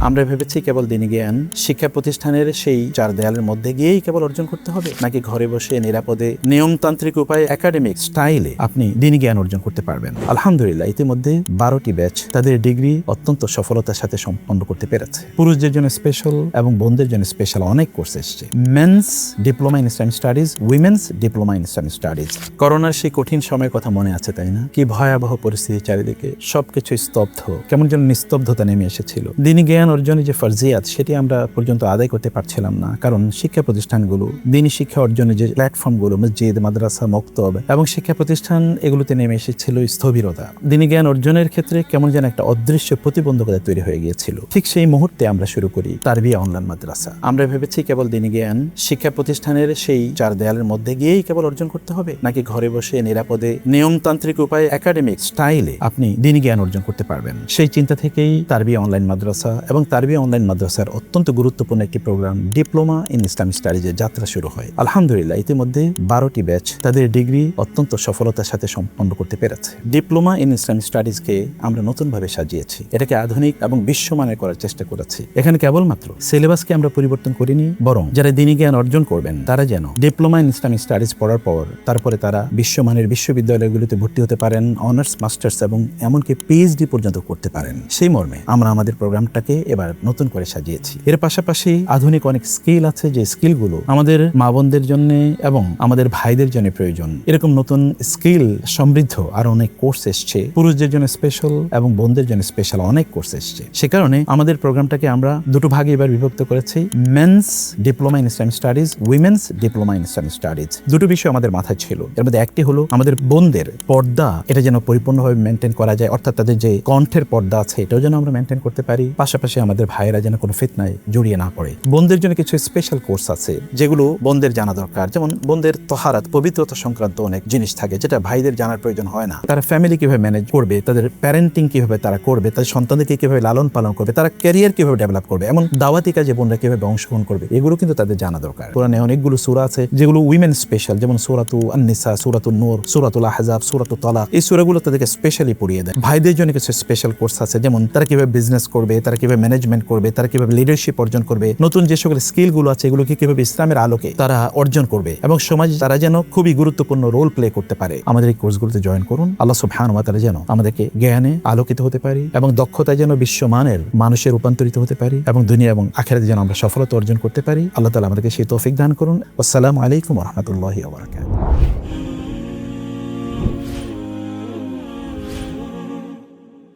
আমরা ভেবেছি কেবল দিনী জ্ঞান শিক্ষা প্রতিষ্ঠানের সেই চার দেয়ালের মধ্যে গিয়েই কেবল অর্জন করতে হবে, নাকি ঘরে বসে নিরাপদে নিয়মতান্ত্রিক উপায়ে একাডেমিক স্টাইলে আপনি দিনী জ্ঞান অর্জন করতে পারবেন। আলহামদুলিল্লাহ, ইতিমধ্যে 12টি ব্যাচ তাদের ডিগ্রি অত্যন্ত সফলতার সাথে সম্পন্ন করতে পেরেছে। পুরুষদের জন্য স্পেশাল এবং বোনদের জন্য স্পেশাল অনেক কোর্স এসছে। Men's diploma in Islamic studies, women's diploma in Islamic studies. করোনার সেই কঠিন সময়ের কথা মনে আছে, তাই না? কি ভয়াবহ পরিস্থিতি, চারিদিকে সবকিছু স্তব্ধ, কেমন যেন নিস্তব্ধতা নেমে এসেছিল। দিনী জ্ঞান অর্জনের যে ফরজিয়াত সেটি আমরা পর্যন্ত আদায় করতে পারছিলাম না, কারণ শিক্ষা প্রতিষ্ঠানগুলো দিনী শিক্ষা অর্জনের যে প্ল্যাটফর্মগুলো মসজিদ, মাদ্রাসা, মক্তব এবং শিক্ষা প্রতিষ্ঠান এগুলোতে নেমে এসেছিল স্থবিরতা। দিনী জ্ঞান অর্জনের ক্ষেত্রে কেমন যেন একটা অদৃশ্য প্রতিবন্ধকতা তৈরি হয়ে গিয়েছিল। ঠিক সেই মুহূর্তে আমরা শুরু করি তারবিয়া অনলাইন মাদ্রাসা। আমরা ভেবেছি কেবল দিনী জ্ঞান শিক্ষা প্রতিষ্ঠানের সেই চার দেয়ালের মধ্যে গিয়েই কেবল অর্জন করতে হবে, নাকি ঘরে বসে নিরাপদে নিয়মতান্ত্রিক উপায়ে একাডেমিক স্টাইলে আপনি দিনী জ্ঞান অর্জন করতে পারবেন। সেই চিন্তা থেকেই তারবিয়া অনলাইন মাদ্রাসা এবং তারবিয়া অনলাইন মাদ্রাসার অত্যন্ত গুরুত্বপূর্ণ একটি প্রোগ্রাম ডিপ্লোমা ইন ইসলামিক স্টাডিজের যাত্রা শুরু হয়। আলহামদুলিল্লাহ, ইতিমধ্যে 12টি ব্যাচ তাদের ডিগ্রি অত্যন্ত সফলতার সাথে সম্পন্ন করতে পেরেছে। ডিপ্লোমা ইন ইসলামিক স্টাডিজকে আমরা নতুনভাবে সাজিয়েছি, এটাকে আধুনিক এবং বিশ্বমানের করার চেষ্টা করেছি। এখানে কেবলমাত্র সিলেবাসকে আমরা পরিবর্তন করিনি, বরং যারা দিনী জ্ঞান অর্জন করবেন তারা যেন ডিপ্লোমা ইন ইসলামিক স্টাডিজ পড়ার পর তারপরে তারা বিশ্বমানের বিশ্ববিদ্যালয়গুলিতে ভর্তি হতে পারেন, অনার্স, মাস্টার্স এবং এমনকি পিএইচডি পর্যন্ত করতে পারেন। সেই মর্মে আমরা আমাদের প্রোগ্রামটাকে এবার নতুন করে সাজিয়েছি। এর পাশাপাশি আধুনিক অনেক স্কিল আছে, যে স্কিলগুলো আমাদের মা বোনদের জন্য এবং আমাদের ভাইদের জন্য প্রয়োজন। এরকম নতুন স্কিল সমৃদ্ধ আরো অনেক কোর্স এসছে। পুরুষদের জন্য স্পেশাল এবং বোনদের জন্য স্পেশাল অনেক কোর্স এসছে। সে কারণে আমাদের প্রোগ্রামটাকে আমরা দুটো ভাগে এবার বিভক্ত করেছি, men's diploma in Islamic studies, women's diploma in Islamic studies. দুটো বিষয় আমাদের মাথায় ছিল। এর মধ্যে একটি হলো আমাদের বোনদের পর্দা, এটা যেন পরিপূর্ণভাবে মেনটেন করা যায়, অর্থাৎ তাদের যে কণ্ঠের পর্দা আছে এটাও যেন আমরা মেনটেন করতে পারি। পাশাপাশি আমাদের ভাইয়েরা যেন কোনো ফিতনায় জড়িয়ে না পড়ে। বোনদের জন্য কিছু স্পেশাল কোর্স আছে যেগুলো বোনদের জানা দরকার, যেমন বোনদের তহারাত, পবিত্রতা সংক্রান্ত অনেক জিনিস থাকে যেটা ভাইদের জানার প্রয়োজন হয় না। তারা ফ্যামিলি কিভাবে ম্যানেজ করবে, তাদের প্যারেন্টিং কিভাবে তারা করবে, তাদের সন্তানদেরকে কিভাবে লালন পালন করবে, তারা ক্যারিয়ার কিভাবে ডেভেলপ করবে, এমন দাওয়াতি কাজে বোনরা কিভাবে অংশগ্রহণ করবে, এগুলো কিন্তু তাদের জানা দরকার। কোরআনে অনেকগুলো সূরা আছে যেগুলো উইমেন স্পেশাল, যেমন সূরাতু আন-নিসা, সূরাতুন নূর, সূরাতুল আহজাব, সূরাতুত তালাক। এই সূরাগুলো তাদেরকে স্পেশালি পড়িয়ে দেয়। ভাইদের জন্য কিছু স্পেশাল কোর্স আছে, যেমন তারা কিভাবে বিজনেস করবে, তারা কিভাবে ম্যানেজমেন্ট করবে, তারা কিভাবে লিডারশিপ অর্জন করবে, নতুন যে সকল স্কিলগুলো আছে এগুলোকে কিভাবে ইসলামের আলোকে তারা অর্জন করবে এবং সমাজে তারা যেন খুবই গুরুত্বপূর্ণ রোল প্লে করতে পারে। আমাদের এই কোর্সগুলোতে জয়েন করুন। আল্লাহ সুবহানাহু ওয়া তাআলা যেন আমাদেরকে জ্ঞানে আলোকিত হতে পারি এবং দক্ষতায় যেন বিশ্বমানের মানুষের রূপান্তরিত হতে পারি এবং দুনিয়া এবং আখিরাতে যেন আমরা সফলতা অর্জন করতে পারি। আল্লাহ তাআলা আমাদেরকে সেই তৌফিক দান করুন। আসসালামু আলাইকুম ওয়া রাহমাতুল্লাহি ওয়া বারাকাতুহু।